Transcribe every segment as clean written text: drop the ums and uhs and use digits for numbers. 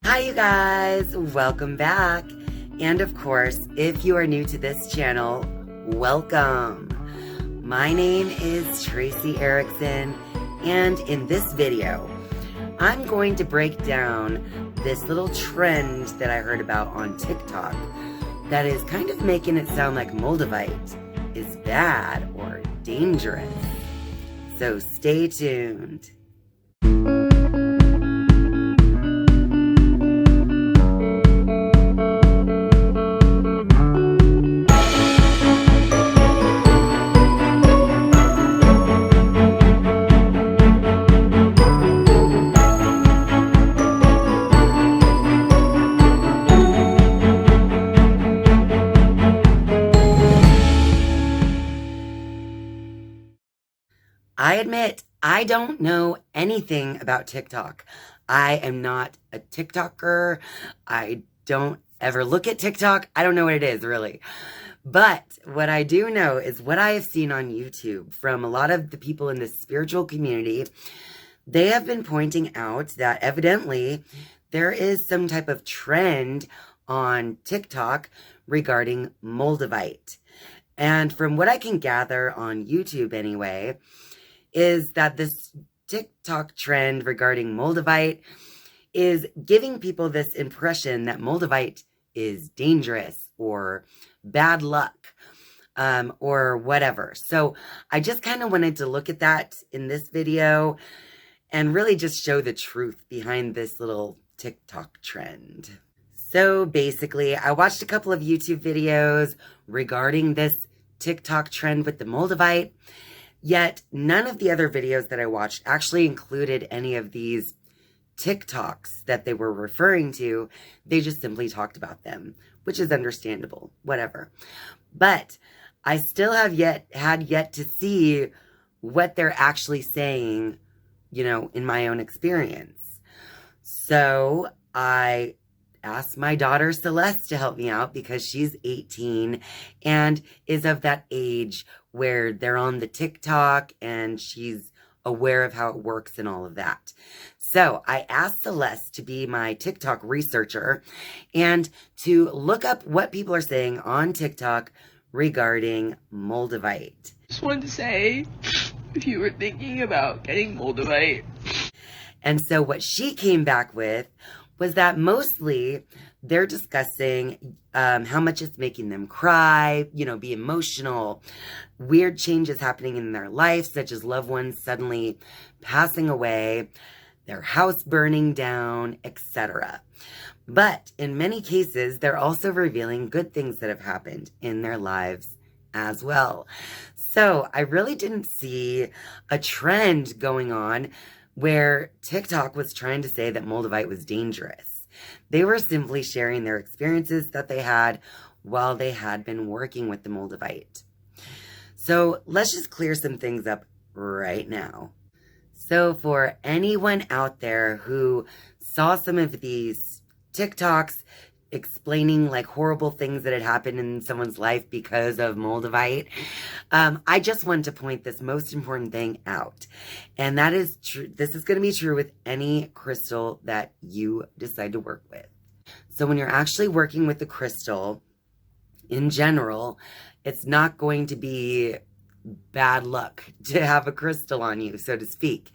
Hi you guys, welcome back. And of course, if you are new to this channel, welcome. My name is Tracy Erickson, and in this video, I'm going to break down this little trend that I heard about on TikTok that is kind of making it sound like Moldavite is bad or dangerous. So stay tuned. I admit, I don't know anything about TikTok. I am not a TikToker. I don't ever look at TikTok. I don't know what it is, really. But what I do know is what I have seen on YouTube from a lot of the people in the spiritual community. They have been pointing out that evidently there is some type of trend on TikTok regarding Moldavite. And from what I can gather on YouTube anyway, is that this TikTok trend regarding Moldavite is giving people this impression that Moldavite is dangerous or bad luck, or whatever. So I just kind of wanted to look at that in this video and really just show the truth behind this little TikTok trend. So basically, I watched a couple of YouTube videos regarding this TikTok trend with the Moldavite. Yet, none of the other videos that I watched actually included any of these TikToks that they were referring to. They just simply talked about them, which is understandable, whatever. But I still have yet to see what they're actually saying, you know, in my own experience. So I asked my daughter Celeste to help me out because she's 18 and is of that age where they're on the TikTok and she's aware of how it works and all of that. So I asked Celeste to be my TikTok researcher and to look up what people are saying on TikTok regarding Moldavite. Just wanted to say, if you were thinking about getting Moldavite. And so what she came back with was that mostly they're discussing how much it's making them cry, you know, be emotional, weird changes happening in their life, such as loved ones suddenly passing away, their house burning down, etc. But in many cases, they're also revealing good things that have happened in their lives as well. So I really didn't see a trend going on where TikTok was trying to say that Moldavite was dangerous. They were simply sharing their experiences that they had while they had been working with the Moldavite. So let's just clear some things up right now. So for anyone out there who saw some of these TikToks explaining like horrible things that had happened in someone's life because of Moldavite, I just want to point this most important thing out. And that is true. This is going to be true with any crystal that you decide to work with. So when you're actually working with the crystal, in general, it's not going to be bad luck to have a crystal on you, so to speak.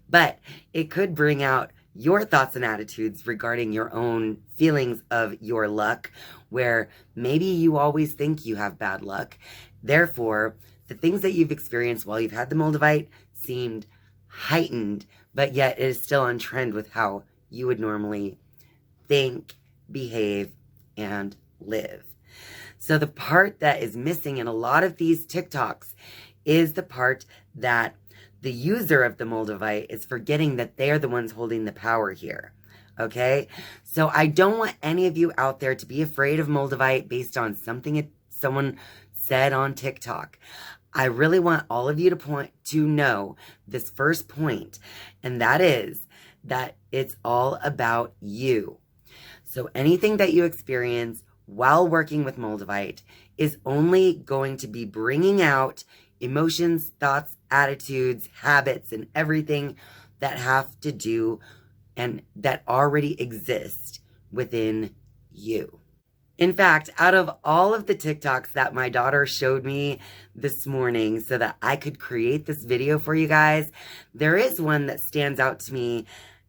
But it could bring out your thoughts and attitudes regarding your own feelings of your luck, where maybe you always think you have bad luck. Therefore, the things that you've experienced while you've had the Moldavite seemed heightened, but yet it is still on trend with how you would normally think, behave, and live. So the part that is missing in a lot of these TikToks is the part that the user of the Moldavite is forgetting that they're the ones holding the power here. Okay? So I don't want any of you out there to be afraid of Moldavite based on something someone said on TikTok. I really want all of you to know this first point, and that is that it's all about you. So anything that you experience while working with Moldavite is only going to be bringing out emotions, thoughts, attitudes, habits, and everything that have to do and that already exist within you. In fact, out of all of the TikToks that my daughter showed me this morning so that I could create this video for you guys, there is one that stands out to me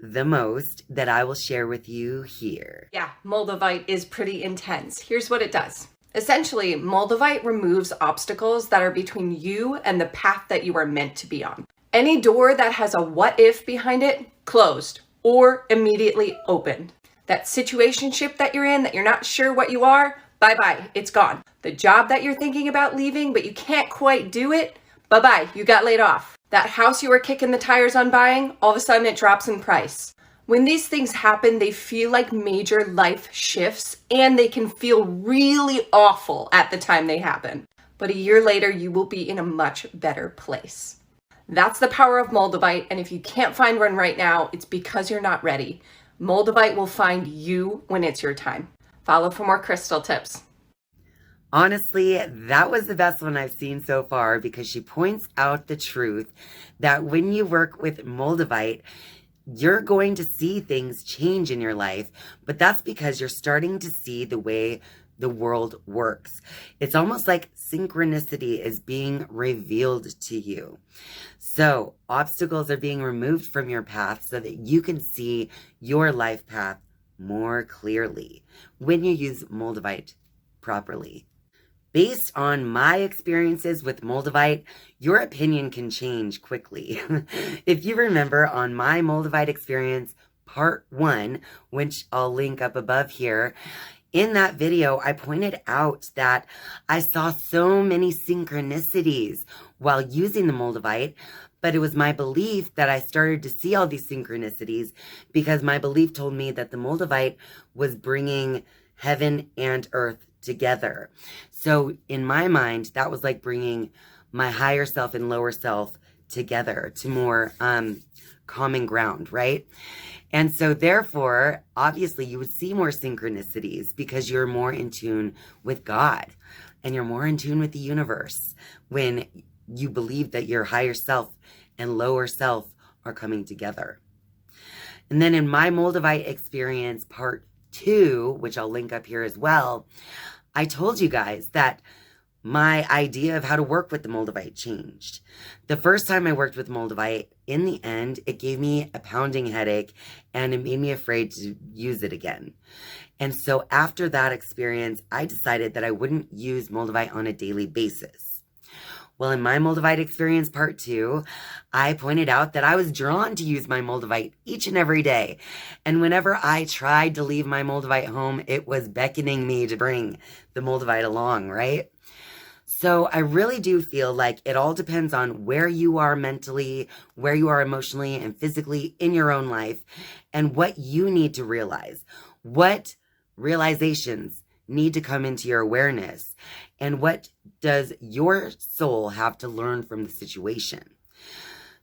the most that I will share with you here. Yeah, Moldavite is pretty intense. Here's what it does. Essentially, Moldavite removes obstacles that are between you and the path that you are meant to be on. Any door that has a what if behind it, closed or immediately opened. That situationship that you're in that you're not sure what you are, bye-bye, it's gone. The job that you're thinking about leaving but you can't quite do it, bye-bye, you got laid off. That house you were kicking the tires on buying, all of a sudden it drops in price. When these things happen, they feel like major life shifts and they can feel really awful at the time they happen. But a year later, you will be in a much better place. That's the power of Moldavite, and if you can't find one right now, it's because you're not ready. Moldavite will find you when it's your time. Follow for more crystal tips. Honestly, that was the best one I've seen so far because she points out the truth that when you work with Moldavite, you're going to see things change in your life, but that's because you're starting to see the way the world works. It's almost like synchronicity is being revealed to you. So obstacles are being removed from your path so that you can see your life path more clearly when you use Moldavite properly. Based on my experiences with Moldavite, your opinion can change quickly. If you remember on my Moldavite experience, part 1, which I'll link up above here, in that video, I pointed out that I saw so many synchronicities while using the Moldavite, but it was my belief that I started to see all these synchronicities because my belief told me that the Moldavite was bringing heaven and earth together. So in my mind, that was like bringing my higher self and lower self together to more common ground, right? And so therefore, obviously you would see more synchronicities because you're more in tune with God and you're more in tune with the universe when you believe that your higher self and lower self are coming together. And then in my Moldavite experience, part 2, which I'll link up here as well, I told you guys that my idea of how to work with the Moldavite changed. The first time I worked with Moldavite, in the end, it gave me a pounding headache and it made me afraid to use it again. And so after that experience, I decided that I wouldn't use Moldavite on a daily basis. Well, in my Moldavite experience part 2, I pointed out that I was drawn to use my Moldavite each and every day. And whenever I tried to leave my Moldavite home, it was beckoning me to bring the Moldavite along, right? So I really do feel like it all depends on where you are mentally, where you are emotionally and physically in your own life, and what you need to realize. What realizations need to come into your awareness, and what does your soul have to learn from the situation?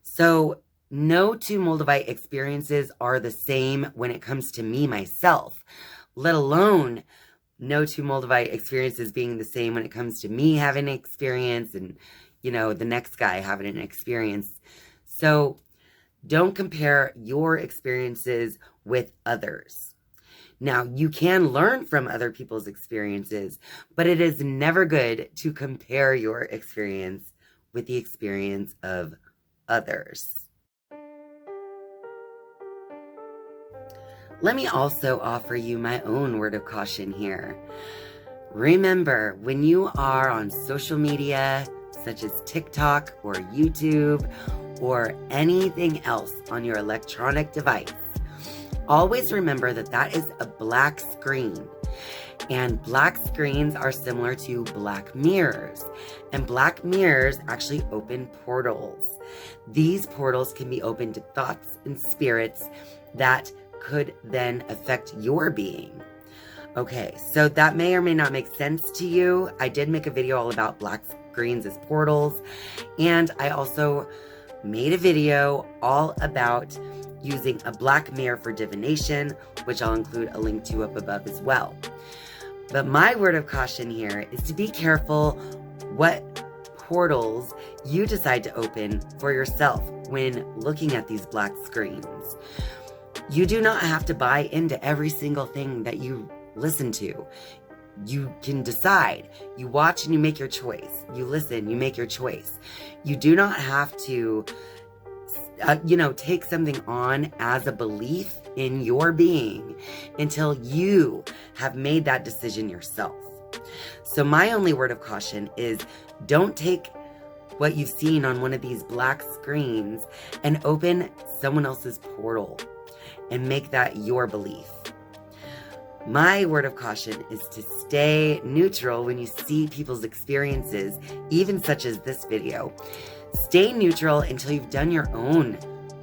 So no two Moldavite experiences are the same when it comes to me, myself, let alone no two Moldavite experiences being the same when it comes to me having an experience and, you know, the next guy having an experience. So don't compare your experiences with others. Now, you can learn from other people's experiences, but it is never good to compare your experience with the experience of others. Let me also offer you my own word of caution here. Remember, when you are on social media, such as TikTok or YouTube or anything else on your electronic device, always remember that that is a black screen. And black screens are similar to black mirrors. And black mirrors actually open portals. These portals can be opened to thoughts and spirits that could then affect your being. Okay, so that may or may not make sense to you. I did make a video all about black screens as portals. And I also made a video all about using a black mirror for divination, which I'll include a link to up above as well. But my word of caution here is to be careful what portals you decide to open for yourself when looking at these black screens. You do not have to buy into every single thing that you listen to. You can decide. You watch and you make your choice. You listen, you make your choice. You do not have to, take something on as a belief in your being until you have made that decision yourself. So my only word of caution is don't take what you've seen on one of these black screens and open someone else's portal and make that your belief. My word of caution is to stay neutral when you see people's experiences, even such as this video. Stay neutral until you've done your own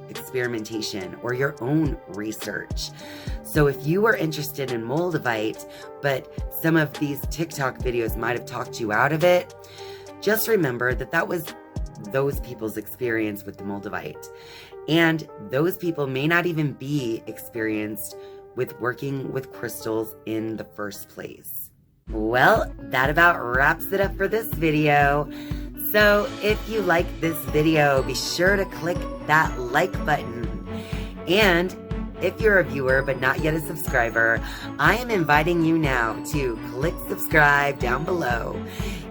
experimentation or your own research. So if you are interested in Moldavite, but some of these TikTok videos might have talked you out of it, just remember that that was those people's experience with the Moldavite. And those people may not even be experienced with working with crystals in the first place. Well, that about wraps it up for this video. So if you like this video, be sure to click that like button. And if you're a viewer but not yet a subscriber, I am inviting you now to click subscribe down below.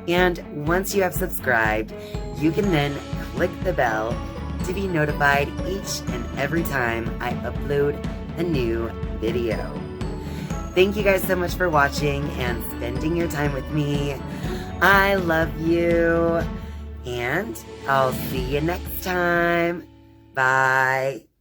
And once you have subscribed, you can then click the bell to be notified each and every time I upload a new video. Thank you guys so much for watching and spending your time with me. I love you, and I'll see you next time. Bye.